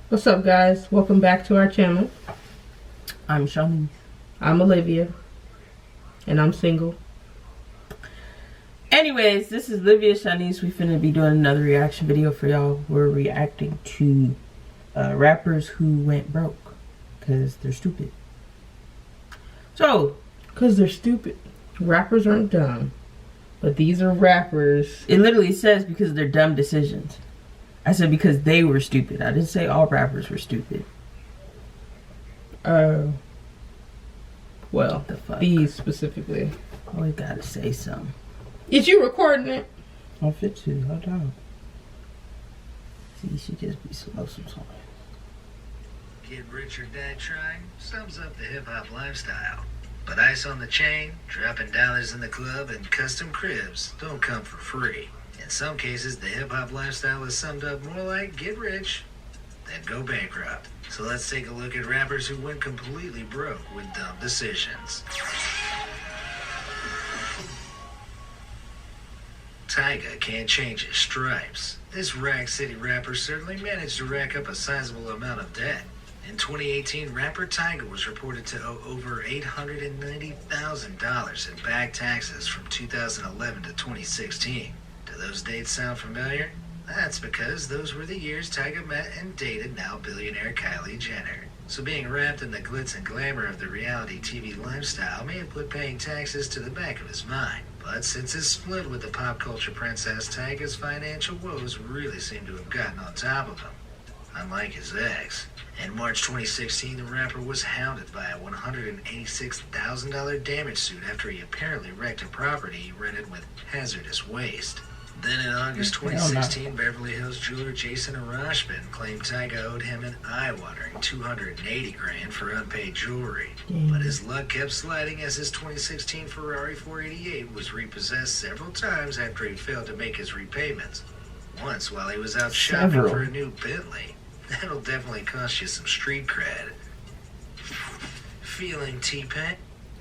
What's up, guys? Welcome back to our channel. I'm Shawnee. I'm Olivia. And I'm single. Anyways, this is Olivia Shanice. We finna be doing another reaction video for y'all. We're reacting to rappers who went broke because they're stupid. So, because they're stupid. Rappers aren't dumb. But these are rappers. It literally says because of their dumb decisions. I said because they were stupid. I didn't say all rappers were stupid. Well, what the fuck? These specifically. Always gotta say something. Is you recording it? I'll fit to. Hold on. See, she just be slow sometimes. Get rich or die trying sums up the hip-hop lifestyle. But ice on the chain, dropping dollars in the club, and custom cribs don't come for free. In some cases, the hip-hop lifestyle is summed up more like get rich, then go bankrupt. So let's take a look at rappers who went completely broke with dumb decisions. Tyga can't change his stripes. This Rack City rapper certainly managed to rack up a sizable amount of debt. In 2018, rapper Tyga was reported to owe over $890,000 in back taxes from 2011 to 2016. Do those dates sound familiar? That's because those were the years Tyga met and dated now billionaire Kylie Jenner. So being wrapped in the glitz and glamour of the reality TV lifestyle may have put paying taxes to the back of his mind. But since his split with the pop culture princess, Tyga's financial woes really seem to have gotten on top of him, unlike his ex. In March 2016, the rapper was hounded by a $186,000 damage suit after he apparently wrecked a property he rented with hazardous waste. Then in August 2016, Beverly Hills jeweler Jason Arashman claimed Tyga owed him an eye-watering $280,000 for unpaid jewelry. But his luck kept sliding as his 2016 Ferrari 488 was repossessed several times after he failed to make his repayments. Once while he was out shopping for a new Bentley. That'll definitely cost you some street cred. Feeling T-Pain?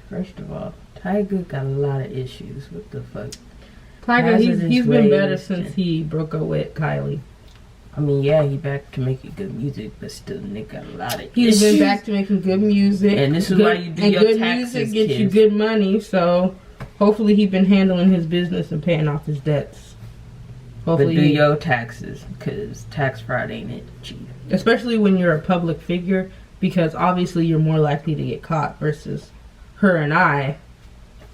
First of all, Tyga got a lot of issues. What the fuck? Tyga, he's been better since he broke up with Kylie. I mean, yeah, he back to making good music, but still, Nick got a lot of He's issues. been back to making good music. And this is why you do your good taxes, music gets kids. you good money, so hopefully he's been handling his business and paying off his debts. Hopefully but do your taxes, because tax fraud ain't it cheap. Especially when you're a public figure, because obviously you're more likely to get caught versus her and I.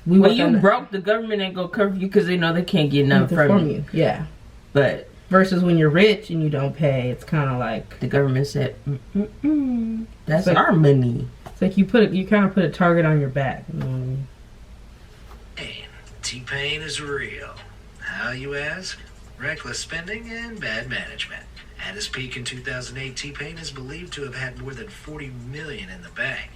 When you broke, the government ain't gonna cover you because they know they can't get nothing from you. Yeah. But versus when you're rich and you don't pay, it's kind of like the government said, that's like, our money. It's like you kind of put a target on your back. You know what I mean? And T-Pain is real. How, you ask? Reckless spending and bad management. At his peak in 2008, T-Pain is believed to have had more than $40 million in the bank.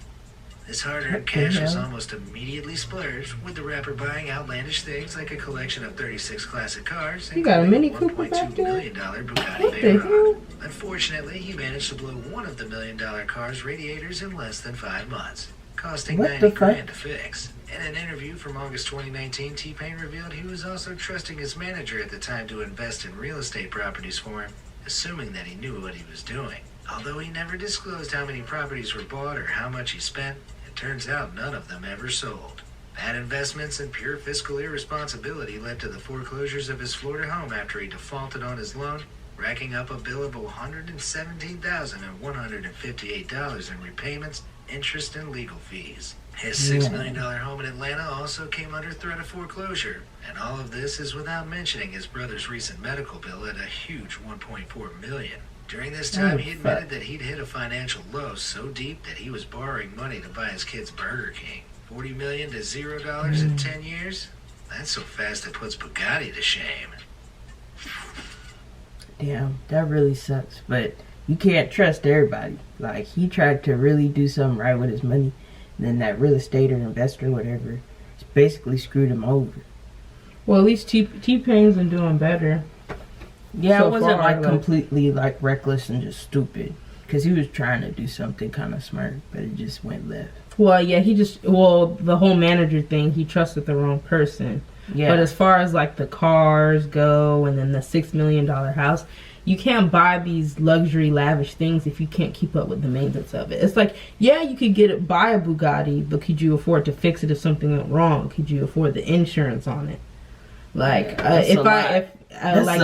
This hard-earned cash was almost immediately splurged, with the rapper buying outlandish things like a collection of 36 classic cars and got a Mini Cooper $1.2 million Bugatti Veyron. Unfortunately, he managed to blow one of the $1 million car's radiators in less than 5 months, costing $90,000 to fix. In an interview from August 2019, T-Pain revealed he was also trusting his manager at the time to invest in real estate properties for him, assuming that he knew what he was doing. Although he never disclosed how many properties were bought or how much he spent, it turns out none of them ever sold. Bad investments and pure fiscal irresponsibility led to the foreclosures of his Florida home after he defaulted on his loan, racking up a bill of $117,158 in repayments, interest, and legal fees. His $6 million home in Atlanta also came under threat of foreclosure, and all of this is without mentioning his brother's recent medical bill at a huge $1.4 million. During this time, he admitted that he'd hit a financial low so deep that he was borrowing money to buy his kids Burger King. $40 million to $0 in 10 years? That's so fast it puts Bugatti to shame. Damn, that really sucks. But you can't trust everybody. Like, he tried to really do something right with his money. And then that real estate or investor, whatever, basically screwed him over. Well, at least T-Pain's been doing better. Yeah, it wasn't like completely like reckless and just stupid. Because he was trying to do something kind of smart, but it just went left. Well, yeah, the whole manager thing, he trusted the wrong person. Yeah. But as far as like the cars go and then the $6 million house, you can't buy these luxury lavish things if you can't keep up with the maintenance of it. It's like, yeah, you could buy a Bugatti, but could you afford to fix it if something went wrong? Could you afford the insurance on it? Like, that's a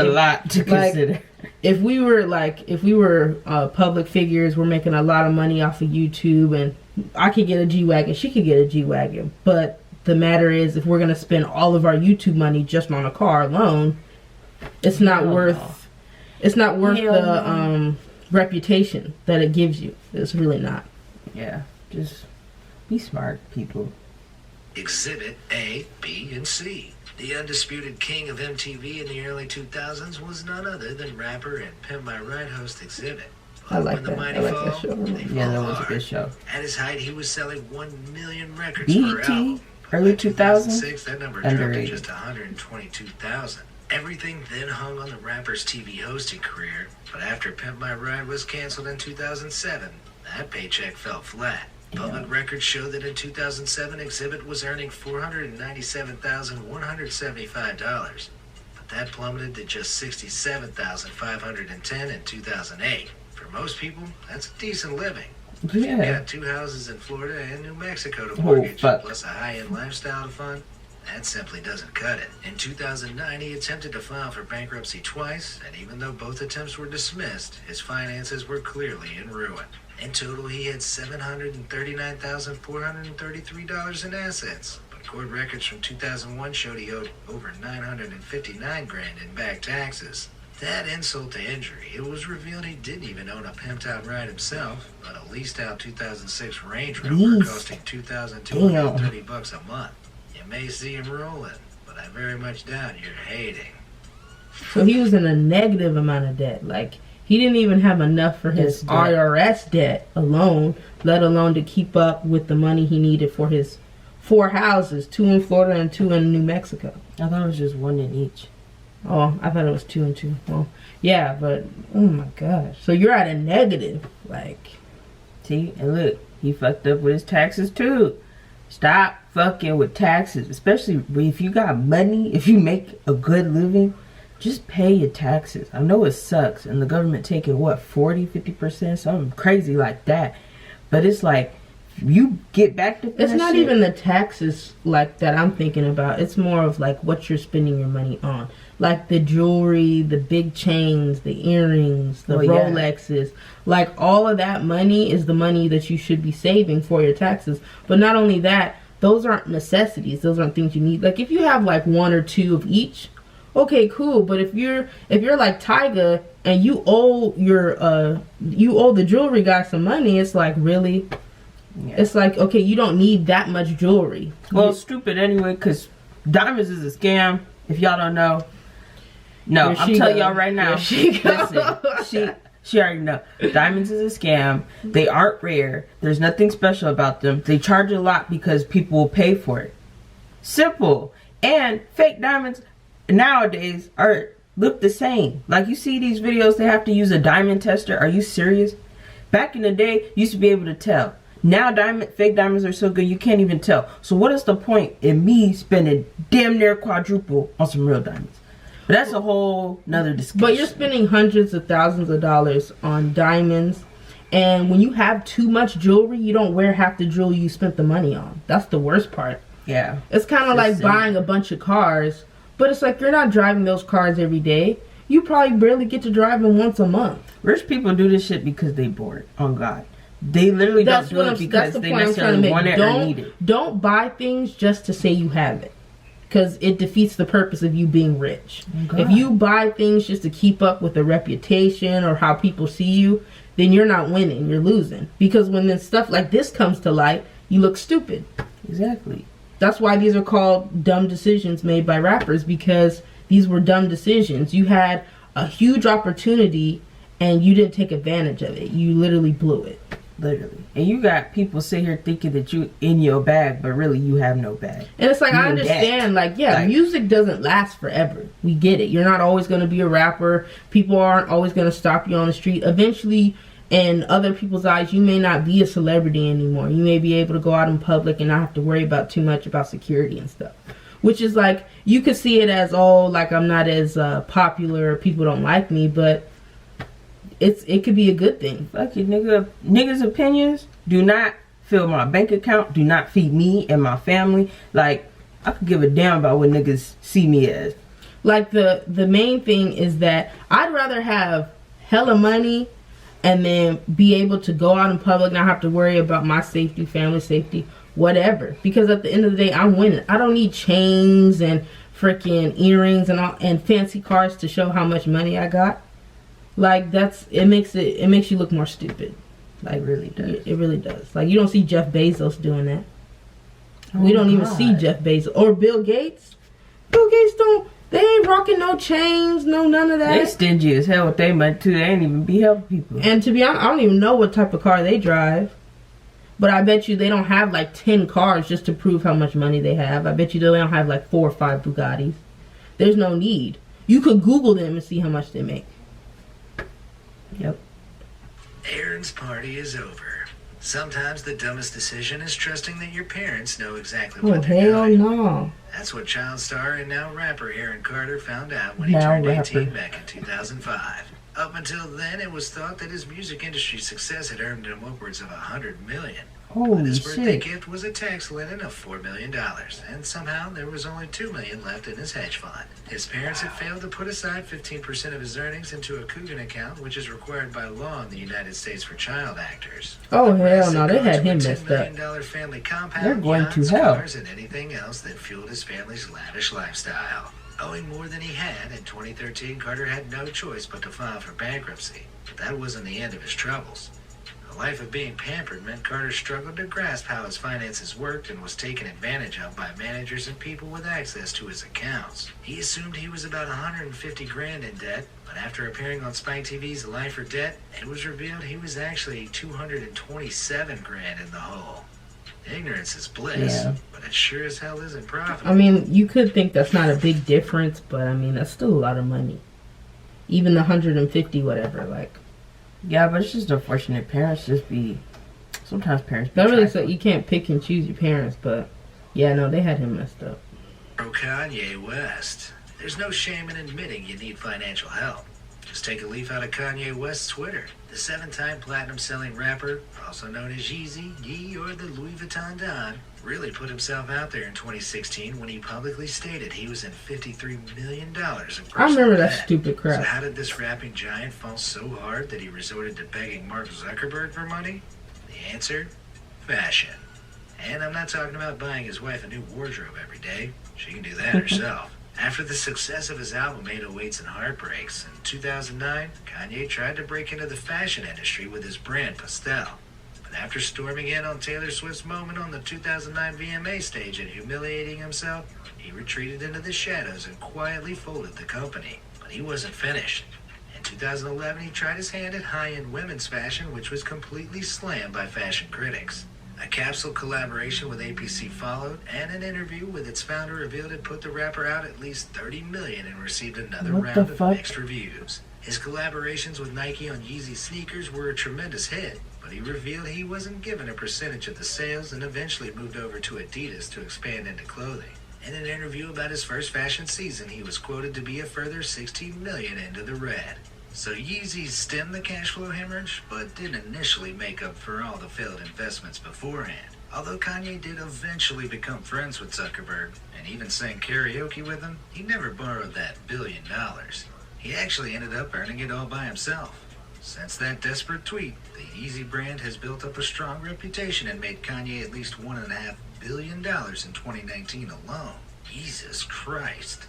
lot to consider. If we were public figures, we're making a lot of money off of YouTube, and I could get a G-Wagon, she could get a G-Wagon, but the matter is, if we're gonna spend all of our YouTube money just on a car alone, it's not worth the reputation that it gives you. It's really not. Yeah, just be smart, people. Exhibit A, B, and C. The undisputed king of MTV in the early 2000s was none other than rapper and Pimp My Ride host Exhibit. I like that. I like that show. Yeah, that was a good show. At his height, he was selling 1 million records per BET, album. early 2000s, 2006, that number dropped to just 122,000. Everything then hung on the rapper's TV hosting career, but after Pimp My Ride was canceled in 2007, that paycheck fell flat. Public records show that in 2007, Exhibit was earning $497,175, but that plummeted to just $67,510 in 2008. For most people, that's a decent living. Yeah. You got 2 houses in Florida and New Mexico to mortgage, plus a high-end lifestyle to fund. That simply doesn't cut it. In 2009, he attempted to file for bankruptcy twice, and even though both attempts were dismissed, his finances were clearly in ruin. In total, he had $739,433 in assets, but court records from 2001 showed he owed over $959,000 in back taxes. That insult to injury, it was revealed he didn't even own a pimped-out ride himself, but a leased-out 2006 Range Rover costing $2,230 a month. You may see him rolling, but I very much doubt you're hating. So he was in a negative amount of debt. Like, he didn't even have enough for his IRS debt alone, let alone to keep up with the money he needed for his 4 houses, 2 in Florida and 2 in New Mexico. I thought it was just 1 in each. Oh, I thought it was 2 and 2. Well, yeah, but oh my gosh. So you're at a negative, like. See, and look, he fucked up with his taxes too. Stop fucking with taxes, especially if you got money, if you make a good living, just pay your taxes. I know it sucks, and the government taking what, 40-50%, something crazy like that. But it's like, you get back to it's not even the taxes like that I'm thinking about. It's more of like what you're spending your money on, like the jewelry, the big chains, the earrings, the Rolexes. Like all of that money is the money that you should be saving for your taxes. But not only that, those aren't necessities. Those aren't things you need. Like if you have like 1 or 2 of each, okay, cool. But if you're like Tyga and you owe the jewelry guy some money, it's like, really? Yeah. It's like, okay, you don't need that much jewelry. Well, stupid anyway, because diamonds is a scam. If y'all don't know. No, I'm telling y'all right now. Listen, she already know. Diamonds is a scam. They aren't rare. There's nothing special about them. They charge a lot because people will pay for it. Simple. And fake diamonds nowadays look the same. Like you see these videos, they have to use a diamond tester. Are you serious? Back in the day, you used to be able to tell. Now fake diamonds are so good you can't even tell. So what is the point in me spending damn near quadruple on some real diamonds? But that's a whole nother discussion. But you're spending hundreds of thousands of dollars on diamonds, and when you have too much jewelry, you don't wear half the jewelry you spent the money on. That's the worst part. Yeah. It's kind of like buying a bunch of cars, but it's like you're not driving those cars every day. You probably barely get to drive them once a month. Rich people do this shit because they bored. On God. They literally don't do it because they necessarily want it or need it. Don't buy things just to say you have it, because it defeats the purpose of you being rich. Oh, if you buy things just to keep up with the reputation or how people see you, then you're not winning, you're losing. Because when then stuff like this comes to light, you look stupid. Exactly. That's why these are called dumb decisions made by rappers, because these were dumb decisions. You had a huge opportunity and you didn't take advantage of it. You literally blew it. Literally. And you got people sitting here thinking that you in your bag, but really you have no bag. And it's like, I understand, music doesn't last forever. We get it. You're not always going to be a rapper. People aren't always going to stop you on the street. Eventually, in other people's eyes, you may not be a celebrity anymore. You may be able to go out in public and not have to worry about too much about security and stuff. Which is like, you could see it as, oh, like I'm not as popular, people don't like me, but it could be a good thing. Fuck you, nigga. Niggas' opinions do not fill my bank account, do not feed me and my family. Like, I could give a damn about what niggas see me as. Like, the main thing is that I'd rather have hella money and then be able to go out in public, not have to worry about my safety, family safety, whatever. Because at the end of the day, I'm winning. I don't need chains and freaking earrings and all and fancy cars to show how much money I got. Like, it makes you look more stupid. Like, it really does. It really does. Like, you don't see Jeff Bezos doing that. We don't even see Jeff Bezos or Bill Gates. Bill Gates they ain't rocking no chains, no none of that. They stingy as hell with their money too. They ain't even be helping people. And to be honest, I don't even know what type of car they drive. But I bet you they don't have like 10 cars just to prove how much money they have. I bet you they don't have like 4 or 5 Bugattis. There's no need. You could Google them and see how much they make. Yep. Aaron's party is over. Sometimes the dumbest decision is trusting that your parents know exactly what they're doing. Oh, hell no. That's what child star and now rapper Aaron Carter found out when he turned 18 back in 2005. Up until then, it was thought that his music industry success had earned him upwards of $100 million. But his birthday gift was a tax lien of $4 million, and somehow there was only $2 million left in his hedge fund. His parents had failed to put aside 15% of his earnings into a Coogan account, which is required by law in the United States for child actors. Oh, hell no, they had him messed up. $10 million family compound, they're going yachts, to hell. cars, and anything else that fueled his family's lavish lifestyle. Owing more than he had, in 2013, Carter had no choice but to file for bankruptcy. But that wasn't the end of his troubles. A life of being pampered meant Carter struggled to grasp how his finances worked and was taken advantage of by managers and people with access to his accounts. He assumed he was about $150,000 in debt, but after appearing on Spike TV's Life or Debt, it was revealed he was actually $227,000 in the hole. Ignorance is bliss, but it sure as hell isn't profitable. I mean, you could think that's not a big difference, but I mean, that's still a lot of money. Even the 150, whatever, like. Yeah, but it's just unfortunate. Parents just be... Sometimes parents be... Not really, so you can't pick and choose your parents, but... Yeah, no, they had him messed up. Pro Kanye West. There's no shame in admitting you need financial help. Just take a leaf out of Kanye West's Twitter. The 7-time platinum-selling rapper, also known as Yeezy, Yee, or the Louis Vuitton Don, really put himself out there in 2016 when he publicly stated he was in $53 million in personal I remember that debt. stupid crap. So how did this rapping giant fall so hard that he resorted to begging Mark Zuckerberg for money? The answer? Fashion. And I'm not talking about buying his wife a new wardrobe every day. She can do that herself. After the success of his album 808s and Heartbreaks, in 2009, Kanye tried to break into the fashion industry with his brand Pastel. But after storming in on Taylor Swift's moment on the 2009 VMA stage and humiliating himself, he retreated into the shadows and quietly folded the company. But he wasn't finished. In 2011, he tried his hand at high-end women's fashion, which was completely slammed by fashion critics. A capsule collaboration with APC followed, and an interview with its founder revealed it put the rapper out at least $30 million and received another round of mixed reviews. His collaborations with Nike on Yeezy sneakers were a tremendous hit, but he revealed he wasn't given a percentage of the sales and eventually moved over to Adidas to expand into clothing. In an interview about his first fashion season, he was quoted to be a further $16 million into the red. So Yeezy stemmed the cash flow hemorrhage, but didn't initially make up for all the failed investments beforehand. Although Kanye did eventually become friends with Zuckerberg, and even sang karaoke with him, he never borrowed that $1 billion. He actually ended up earning it all by himself. Since that desperate tweet, the Yeezy brand has built up a strong reputation and made Kanye at least $1.5 billion in 2019 alone. Jesus Christ.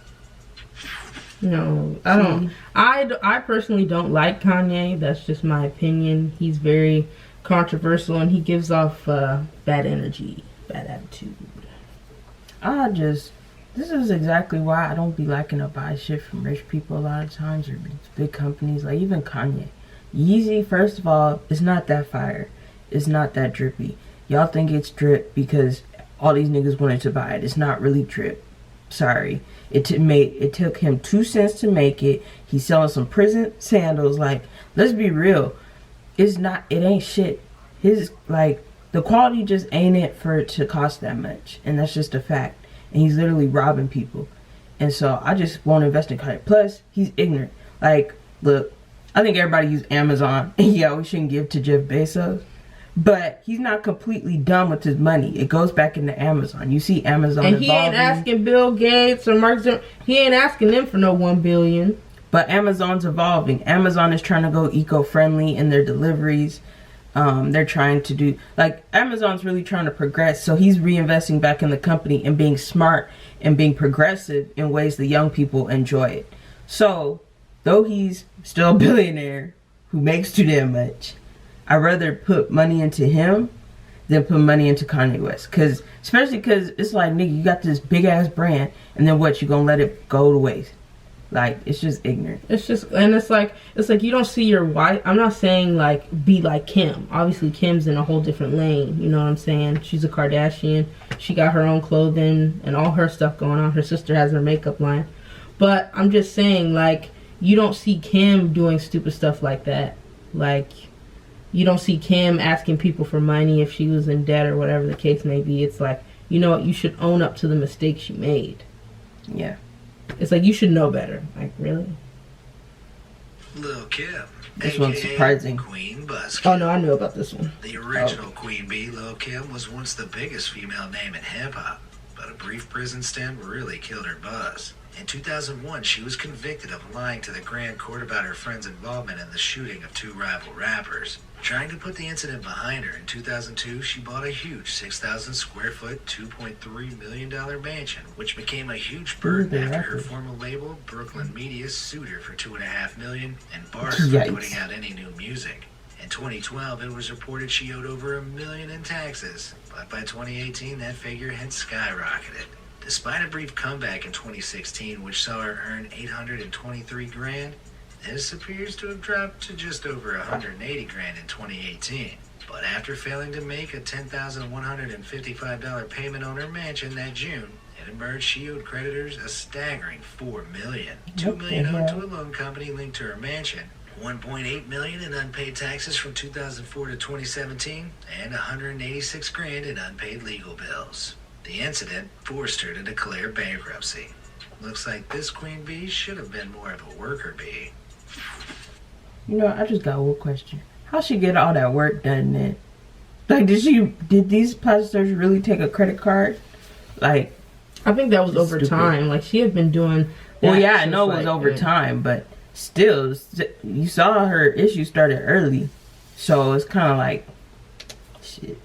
No, I don't. I personally don't like Kanye. That's just my opinion. He's very controversial and he gives off bad energy, bad attitude. This is exactly why I don't be liking to buy shit from rich people a lot of times, or big companies, like even Kanye. Yeezy, first of all, is not that fire. It's not that drippy. Y'all think it's drip because all these niggas wanted to buy it. It's not really drip. Sorry. It took him 2 cents to make it. He's selling some prison sandals. Like, let's be real. It ain't shit. The quality just ain't it for it to cost that much. And that's just a fact. And he's literally robbing people. And so I just won't invest in Kanye. Plus, he's ignorant. Like, look, I think everybody uses Amazon. Yeah, we shouldn't give to Jeff Bezos. But he's not completely done with his money. It goes back into Amazon. You see Amazon and he evolving. ain't asking Bill Gates or Mark Zuckerberg. He ain't asking them for no $1 billion. But Amazon's evolving. Amazon is trying to go eco-friendly in their deliveries. They're trying to do... Like, Amazon's really trying to progress. So he's reinvesting back in the company and being smart and being progressive in ways that young people enjoy it. So, though he's still a billionaire who makes too damn much, I'd rather put money into him than put money into Kanye West. Especially because it's like, nigga, you got this big-ass brand, and then what? You gonna let it go to waste? Like, it's just ignorant. It's just, and it's like you don't see your wife. I'm not saying, like, be like Kim. Obviously, Kim's in a whole different lane. You know what I'm saying? She's a Kardashian. She got her own clothing and all her stuff going on. Her sister has her makeup line. But I'm just saying, like, you don't see Kim doing stupid stuff like that. Like, you don't see Kim asking people for money if she was in debt or whatever the case may be. It's like, you know what? You should own up to the mistakes you made. Yeah. It's like, you should know better. Like, really? Lil' Kim. This one's surprising. Queen Buzzkill. Oh, no, I knew about this one. The original Queen Bee, Lil' Kim, was once the biggest female name in hip-hop. But a brief prison stint really killed her buzz. In 2001, she was convicted of lying to the Grand Court about her friend's involvement in the shooting of two rival rappers. Trying to put the incident behind her, in 2002, she bought a huge 6,000 square foot, $2.3 million mansion, which became a huge burden after her former label, Brooklyn Media, sued her for $2.5 million and barred her from putting out any new music. In 2012, it was reported she owed over $1 million in taxes, but by 2018, that figure had skyrocketed. Despite a brief comeback in 2016, which saw her earn $823,000, this appears to have dropped to just over $180,000 in 2018. But after failing to make a $10,155 payment on her mansion that June, it emerged she owed creditors a staggering $4 million. $2 million owed to a loan company linked to her mansion, $1.8 million in unpaid taxes from 2004 to 2017, and $186,000 in unpaid legal bills. The incident forced her to declare bankruptcy. Looks like this Queen Bee should have been more of a worker bee. You know, I just got one question. How she get all that work done then? Like, did these plastic surgeons really take a credit card? Like, I think that was over time. Like, she had been doing that. Well, yeah, I know it was over time, but still, you saw her issue started early. So it's kind of like, shit.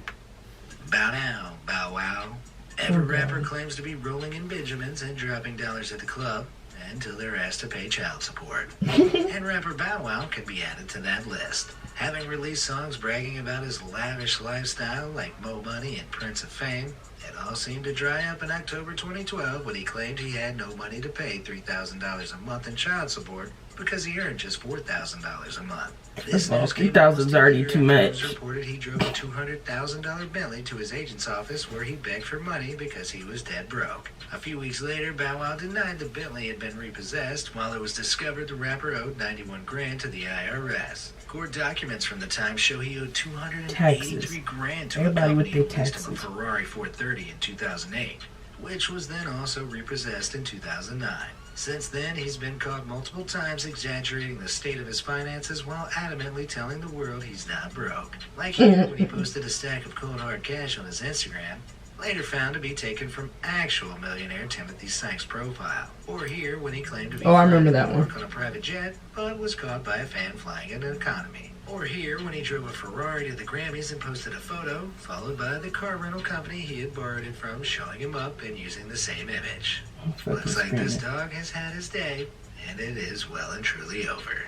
Bow now, bow wow. Every rapper claims to be rolling in Benjamins and dropping dollars at the club until they're asked to pay child support. And rapper Bow Wow can be added to that list. Having released songs bragging about his lavish lifestyle like Mo Money and Prince of Fame, it all seemed to dry up in October 2012 when he claimed he had no money to pay $3,000 a month in child support because he earned just $4,000 a month. This news came $3,000 is already too much. It was reported he drove a $200,000 Bentley to his agent's office where he begged for money because he was dead broke. A few weeks later, Bow Wow denied the Bentley had been repossessed, while it was discovered the rapper owed $91,000 to the IRS. Court documents from the time show he owed $283,000 to a company who leased him a Ferrari 430 in 2008, which was then also repossessed in 2009. Since then, he's been caught multiple times exaggerating the state of his finances while adamantly telling the world he's not broke. Like here, when he posted a stack of cold hard cash on his Instagram, later found to be taken from actual millionaire Timothy Sykes' profile. Or here, when he claimed to be I remember that one. on a private jet, but was caught by a fan flying in an economy. Or here, when he drove a Ferrari to the Grammys and posted a photo, followed by the car rental company he had borrowed it from showing him up and using the same image. Looks like this dog has had his day, and it is well and truly over.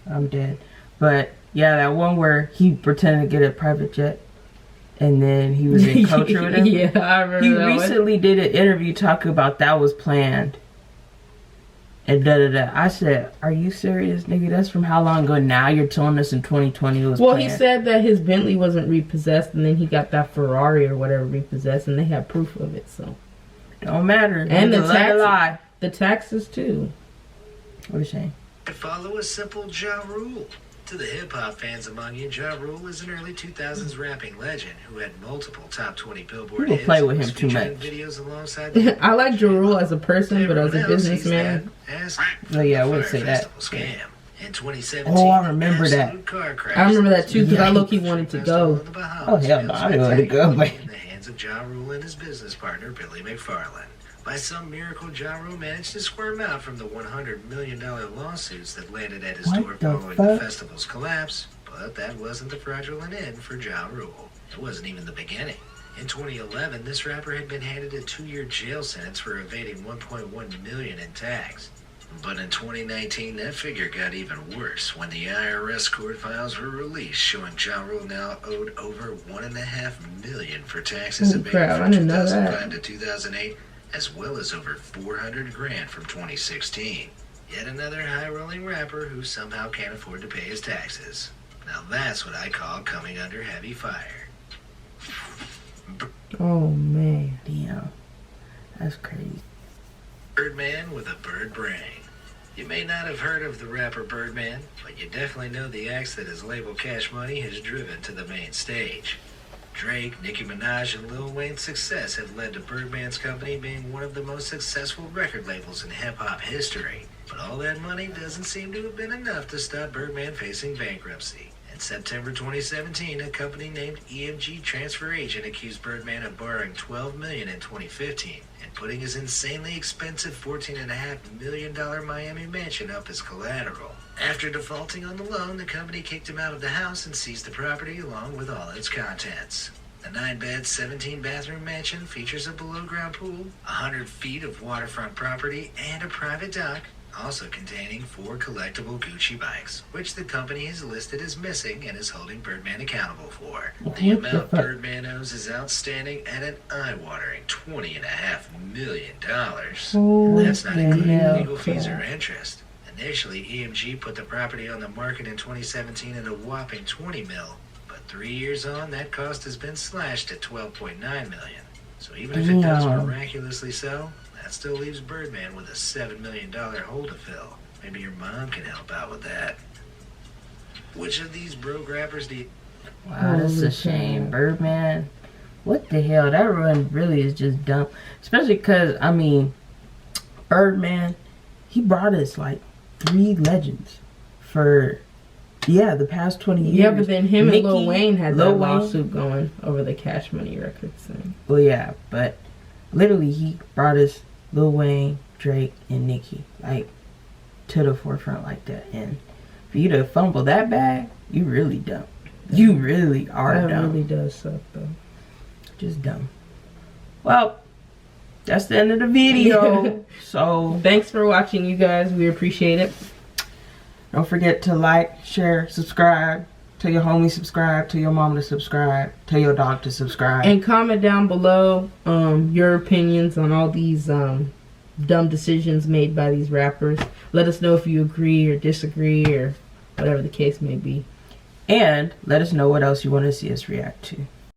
I'm dead. But, yeah, that one where he pretended to get a private jet, and then he was in culture with him. Yeah, I remember He recently did an interview talking about that was planned. And da-da-da. I said, are you serious, nigga? That's from how long ago? Now you're telling us in 2020 it was planned. He said that his Bentley wasn't repossessed, and then he got that Ferrari or whatever repossessed, and they had proof of it, so. Don't matter. And the taxes, too. What a shame. Follow a simple Ja rule. To the hip-hop fans among you, Ja Rule is an early 2000s rapping legend who had multiple top 20 Billboard People hits. play with him too much. Videos alongside I like Ja Rule as a person, but as a businessman, oh yeah, I would say that. Scam. In 2017, oh, I remember that. I remember that too because I low-key wanted to go. Oh hell no, I didn't want to go, but in the hands of Ja Rule and his business partner Billy McFarland. By some miracle, Ja Rule managed to squirm out from the $100 million lawsuits that landed at his door following the festival's collapse, but that wasn't the fraudulent end for Ja Rule. It wasn't even the beginning. In 2011, this rapper had been handed a 2-year jail sentence for evading $1.1 million in tax. But in 2019, that figure got even worse when the IRS court files were released showing Ja Rule now owed over $1.5 million for taxes evaded from 2005 to 2008. As well as over $400,000 from 2016. Yet another high-rolling rapper who somehow can't afford to pay his taxes. Now that's what I call coming under heavy fire. Oh man, damn, that's crazy. Birdman with a bird brain. You may not have heard of the rapper Birdman, but you definitely know the acts that his label Cash Money has driven to the main stage. Drake, Nicki Minaj, and Lil Wayne's success have led to Birdman's company being one of the most successful record labels in hip-hop history. But all that money doesn't seem to have been enough to stop Birdman facing bankruptcy. In September 2017, a company named EMG Transfer Agent accused Birdman of borrowing $12 million in 2015 and putting his insanely expensive $14.5 million Miami mansion up as collateral. After defaulting on the loan, the company kicked him out of the house and seized the property along with all its contents. The 9-bed, 17-bathroom mansion features a below-ground pool, 100 feet of waterfront property, and a private dock, also containing 4 collectible Gucci bikes, which the company has listed as missing and is holding Birdman accountable for. The amount Birdman owes is outstanding at an eye-watering $20.5 million. That's not including legal fees or interest. Initially, EMG put the property on the market in 2017 at a whopping $20 million, but 3 years on, that cost has been slashed to $12.9 million. So even if it does miraculously sell, that still leaves Birdman with a $7 million hole to fill. Maybe your mom can help out with that. Which of these broke rappers do you... Wow, that's a shame. Birdman, what the hell? That run really is just dumb. Especially because, I mean, Birdman, he brought us like 3 legends for the past 20 years. Yeah, but then him and Lil Wayne had that lawsuit going over the Cash Money Records thing. Well, yeah, but literally he brought us Lil Wayne, Drake, and Nicki like to the forefront like that. And for you to fumble that bad, you really dumb. You really are dumb. That really does suck though. Just dumb. Well, that's the end of the video. So thanks for watching, you guys. We appreciate it. Don't forget to like, share, subscribe. Tell your homie subscribe. Tell your mom to subscribe. Tell your dog to subscribe. And comment down below your opinions on all these dumb decisions made by these rappers. Let us know if you agree or disagree or whatever the case may be. And let us know what else you want to see us react to.